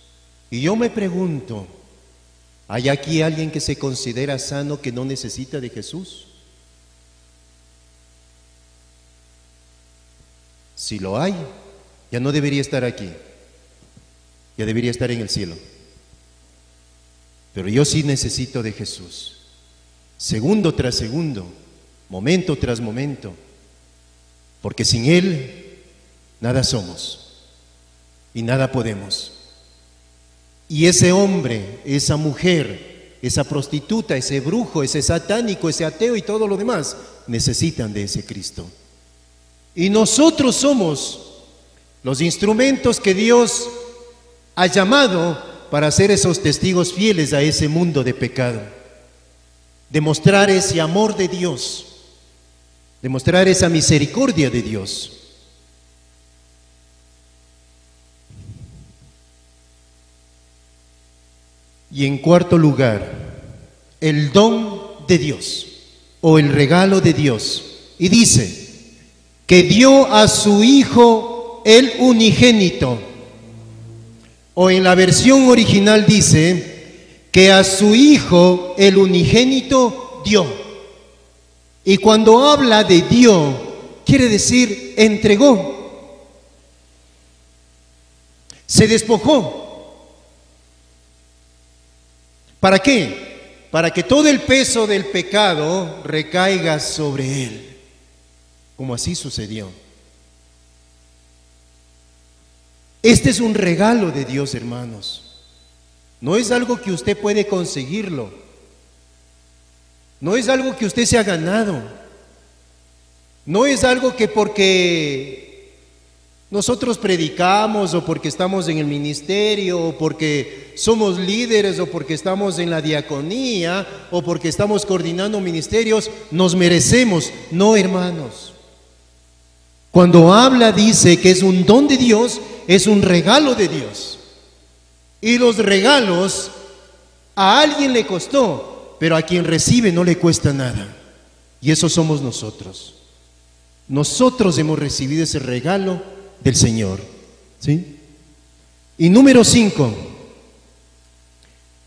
Speaker 7: Y yo me pregunto, ¿hay aquí alguien que se considera sano que no necesita de Jesús? Si lo hay, ya no debería estar aquí, ya debería estar en el cielo. Pero yo sí necesito de Jesús, segundo tras segundo, momento tras momento, porque sin Él nada somos y nada podemos. Y ese hombre, esa mujer, esa prostituta, ese brujo, ese satánico, ese ateo y todo lo demás, necesitan de ese Cristo. Y nosotros somos los instrumentos que Dios ha llamado para ser esos testigos fieles a ese mundo de pecado. Demostrar ese amor de Dios, demostrar esa misericordia de Dios. Y en cuarto lugar, el don de Dios o el regalo de Dios. Y dice que dio a su Hijo el unigénito, o en la versión original dice que a su Hijo el unigénito dio. Y cuando habla de dio, quiere decir entregó, se despojó. ¿Para qué? Para que todo el peso del pecado recaiga sobre Él, como así sucedió. Este es un regalo de Dios, hermanos. No es algo que usted puede conseguirlo. No es algo que usted se ha ganado. No es algo que porque nosotros predicamos o porque estamos en el ministerio o porque somos líderes o porque estamos en la diaconía o porque estamos coordinando ministerios, nos merecemos. No, hermanos. Cuando habla dice que es un don de Dios, es un regalo de Dios. Y los regalos a alguien le costó, pero a quien recibe no le cuesta nada. Y eso somos nosotros. Nosotros hemos recibido ese regalo del Señor, ¿sí? Y número 5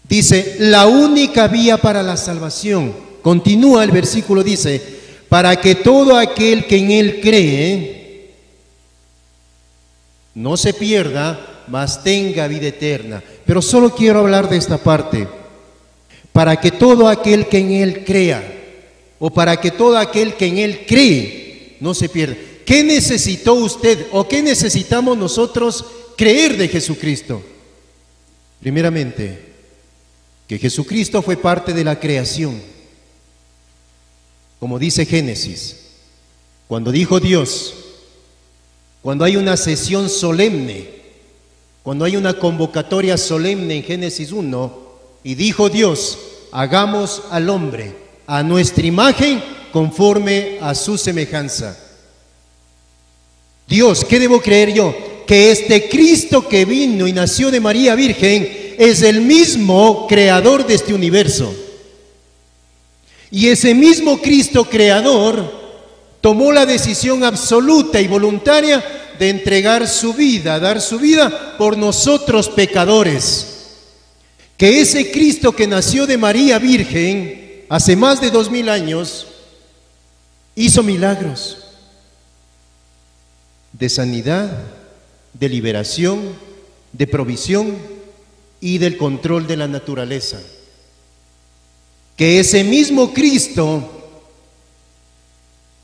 Speaker 7: dice, la única vía para la salvación. Continúa el versículo, dice, para que todo aquel que en Él cree no se pierda, mas tenga vida eterna. Pero solo quiero hablar de esta parte. Para que todo aquel que en Él crea, o para que todo aquel que en Él cree no se pierda. ¿Qué necesitó usted o qué necesitamos nosotros creer de Jesucristo? Primeramente, que Jesucristo fue parte de la creación. Como dice Génesis, cuando dijo Dios, cuando hay una sesión solemne, cuando hay una convocatoria solemne en Génesis 1, y dijo Dios, hagamos al hombre a nuestra imagen conforme a su semejanza. Dios, ¿qué debo creer yo? Que este Cristo que vino y nació de María Virgen es el mismo creador de este universo. Y ese mismo Cristo creador tomó la decisión absoluta y voluntaria de entregar su vida, dar su vida por nosotros pecadores. Que ese Cristo que nació de María Virgen hace más de 2000 años hizo milagros de sanidad, de liberación, de provisión y del control de la naturaleza. Que ese mismo Cristo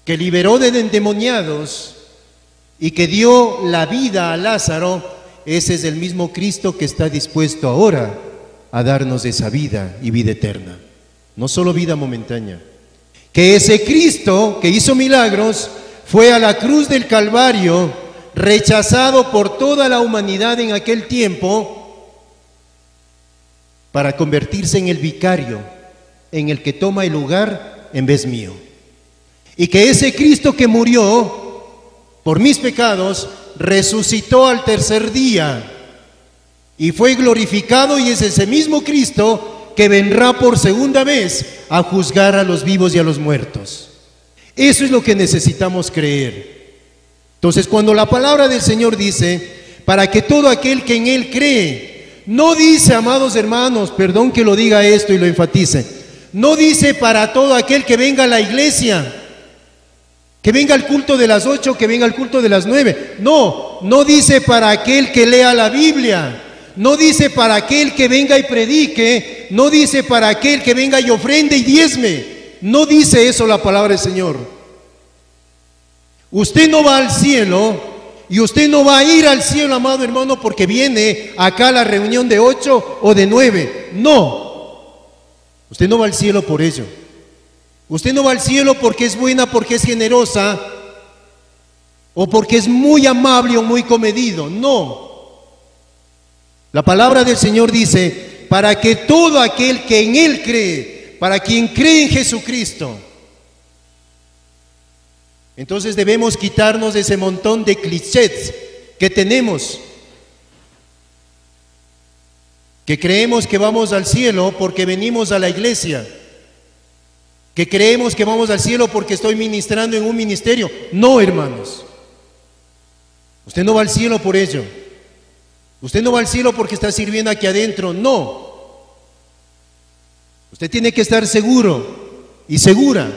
Speaker 7: que liberó de endemoniados y que dio la vida a Lázaro, ese es el mismo Cristo que está dispuesto ahora a darnos esa vida y vida eterna, no solo vida momentánea. Que ese Cristo que hizo milagros fue a la cruz del Calvario, rechazado por toda la humanidad en aquel tiempo, para convertirse en el vicario, en el que toma el lugar en vez mío. y que ese Cristo que murió por mis pecados resucitó al tercer día y fue glorificado, y es ese mismo Cristo que vendrá por segunda vez a juzgar a los vivos y a los muertos. Eso es lo que necesitamos creer. Entonces, cuando la palabra del Señor dice, para que todo aquel que en Él cree, no dice, amados hermanos, perdón que lo diga esto y lo enfatice, no dice para todo aquel que venga a la iglesia, que venga al culto de las 8, que venga al culto de las 9. No, no dice para aquel que lea la Biblia, no dice para aquel que venga y predique, no dice para aquel que venga y ofrende y diezme. No dice eso la palabra del Señor. Usted no va al cielo y usted no va a ir al cielo, amado hermano, porque viene acá a la reunión de 8 o de 9. No, usted no va al cielo por ello. Usted no va al cielo porque es buena, porque es generosa o porque es muy amable o muy comedido. No. La palabra del Señor dice, para que todo aquel que en Él cree, para quien cree en Jesucristo. Entonces debemos quitarnos de ese montón de clichés que tenemos, que creemos que vamos al cielo porque venimos a la iglesia, que creemos que vamos al cielo porque estoy ministrando en un ministerio. No, hermanos, usted no va al cielo por ello. Usted no va al cielo porque está sirviendo aquí adentro. No, usted tiene que estar seguro y segura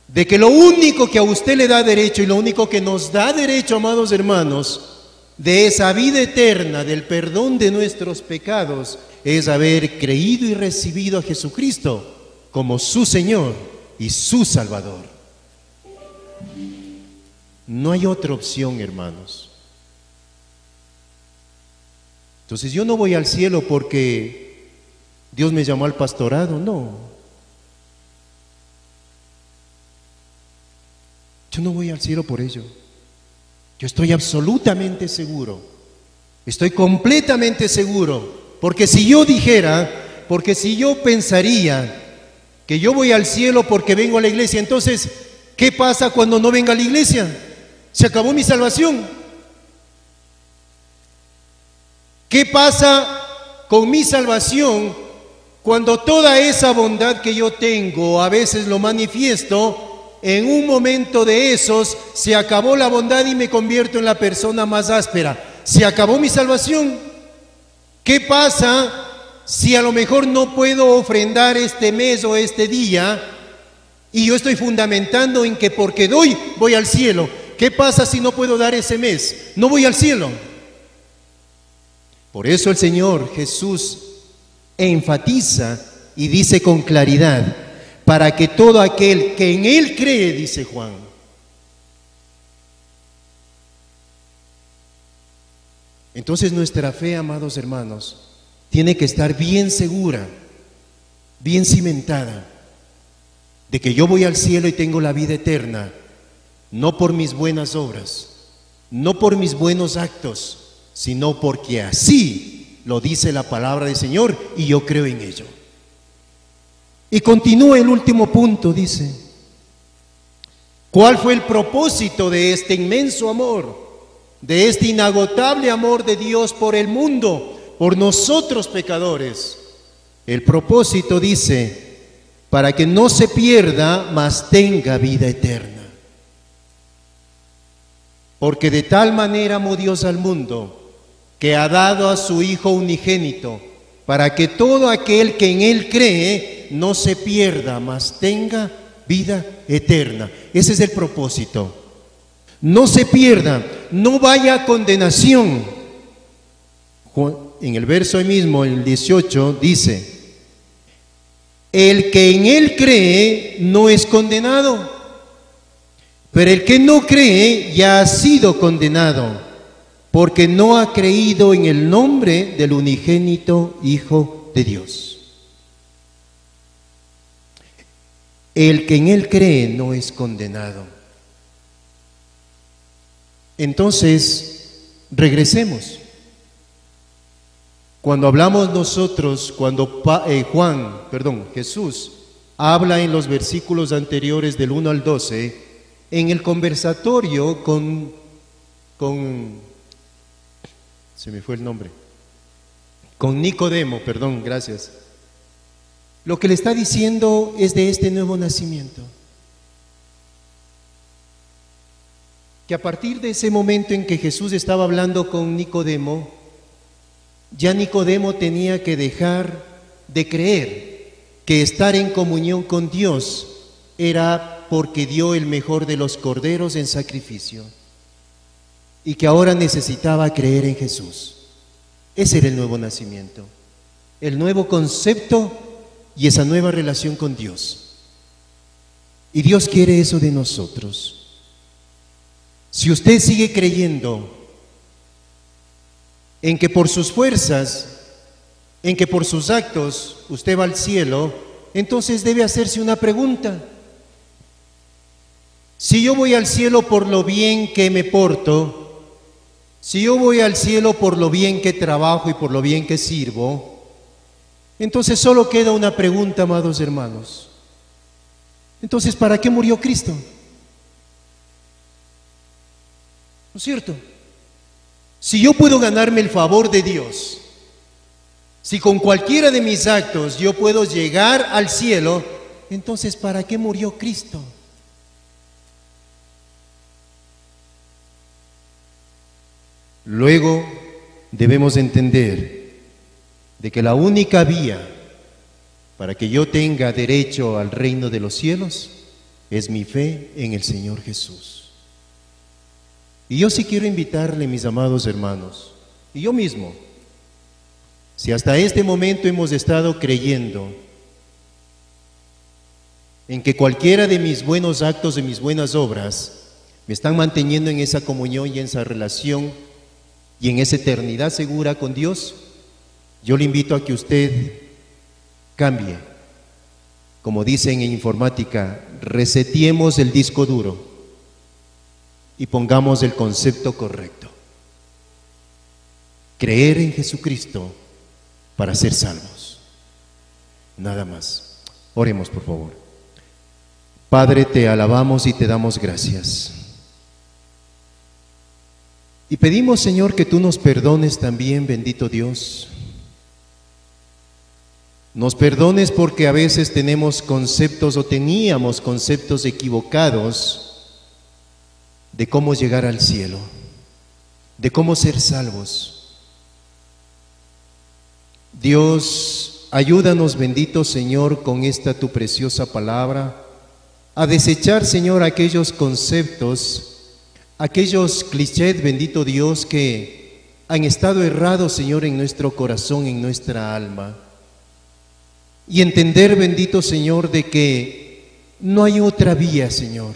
Speaker 7: de que lo único que a usted le da derecho y lo único que nos da derecho, amados hermanos, de esa vida eterna, del perdón de nuestros pecados, es haber creído y recibido a Jesucristo como su Señor y su Salvador. No hay otra opción, hermanos. Entonces yo no voy al cielo porque Dios me llamó al pastorado, no. Yo no voy al cielo por ello. Yo estoy absolutamente seguro, estoy completamente seguro, porque si yo dijera, porque si yo pensaría que yo voy al cielo porque vengo a la iglesia, entonces, ¿qué pasa cuando no venga a la iglesia? Se acabó mi salvación. ¿Qué pasa con mi salvación cuando toda esa bondad que yo tengo, a veces lo manifiesto, en un momento de esos se acabó la bondad y me convierto en la persona más áspera? Se acabó mi salvación. ¿Qué pasa si a lo mejor no puedo ofrendar este mes o este día y yo estoy fundamentando en que porque doy voy al cielo? ¿Qué pasa si no puedo dar ese mes? No voy al cielo. Por eso el Señor Jesús enfatiza y dice con claridad, para que todo aquel que en Él cree, dice Juan. Entonces nuestra fe, amados hermanos, tiene que estar bien segura, bien cimentada, de que yo voy al cielo y tengo la vida eterna, no por mis buenas obras, no por mis buenos actos, sino porque así lo dice la palabra del Señor y yo creo en ello. Y continúa el último punto, dice, ¿cuál fue el propósito de este inmenso amor, de este inagotable amor de Dios por el mundo, por nosotros pecadores? El propósito dice, para que no se pierda, mas tenga vida eterna. Porque de tal manera amó Dios al mundo, que ha dado a su Hijo unigénito, para que todo aquel que en Él cree no se pierda, mas tenga vida eterna. Ese es el propósito. No se pierda, no vaya a condenación. En el verso ahí mismo, en el 18, dice, el que en Él cree no es condenado, pero el que no cree ya ha sido condenado, porque no ha creído en el nombre del unigénito Hijo de Dios. El que en Él cree no es condenado. Entonces, regresemos. Cuando hablamos nosotros, cuando Jesús habla en los versículos anteriores del 1 al 12, en el conversatorio se me fue el nombre, con Nicodemo, perdón, gracias. Lo que le está diciendo es de este nuevo nacimiento. Que a partir de ese momento en que Jesús estaba hablando con Nicodemo, ya Nicodemo tenía que dejar de creer que estar en comunión con Dios era porque dio el mejor de los corderos en sacrificio y que ahora necesitaba creer en Jesús. Ese era el nuevo nacimiento, el nuevo concepto y esa nueva relación con Dios. Y Dios quiere eso de nosotros. Si usted sigue creyendo en que por sus fuerzas, en que por sus actos usted va al cielo, entonces debe hacerse una pregunta. Si yo voy al cielo por lo bien que me porto, si yo voy al cielo por lo bien que trabajo y por lo bien que sirvo, entonces solo queda una pregunta, amados hermanos. Entonces, ¿para qué murió Cristo? ¿No es cierto? Si yo puedo ganarme el favor de Dios, si con cualquiera de mis actos yo puedo llegar al cielo, entonces ¿para qué murió Cristo? Luego debemos entender de que la única vía para que yo tenga derecho al reino de los cielos es mi fe en el Señor Jesús. Y yo sí quiero invitarle, mis amados hermanos, y yo mismo, si hasta este momento hemos estado creyendo en que cualquiera de mis buenos actos, de mis buenas obras, me están manteniendo en esa comunión y en esa relación y en esa eternidad segura con Dios, yo le invito a que usted cambie. Como dicen en informática, reseteemos el disco duro y pongamos el concepto correcto. Creer en Jesucristo para ser salvos. Nada más. Oremos, por favor. Padre, te alabamos y te damos gracias. Y pedimos, Señor, que tú nos perdones también, bendito Dios. Nos perdones porque a veces tenemos conceptos o teníamos conceptos equivocados de cómo llegar al cielo, de cómo ser salvos. Dios, ayúdanos, bendito Señor, con esta tu preciosa palabra, a desechar, Señor, aquellos conceptos, aquellos clichés, bendito Dios, que han estado errados, Señor, en nuestro corazón, en nuestra alma. Y entender, bendito Señor, de que no hay otra vía, Señor.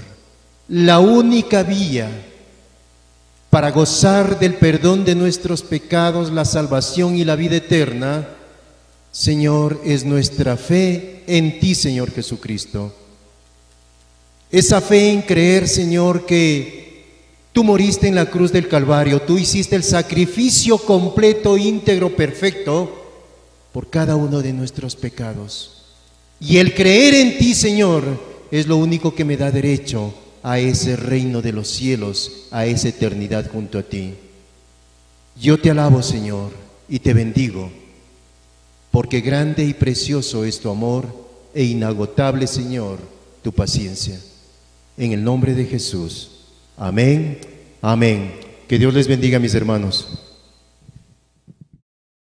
Speaker 7: La única vía para gozar del perdón de nuestros pecados, la salvación y la vida eterna, Señor, es nuestra fe en ti, Señor Jesucristo. Esa fe en creer, Señor, que tú moriste en la cruz del Calvario, tú hiciste el sacrificio completo, íntegro, perfecto, por cada uno de nuestros pecados. Y el creer en ti, Señor, es lo único que me da derecho a ese reino de los cielos, a esa eternidad junto a ti. Yo te alabo, Señor, y te bendigo, porque grande y precioso es tu amor e inagotable, Señor, tu paciencia. En el nombre de Jesús. Amén, amén. Que Dios les bendiga, mis hermanos.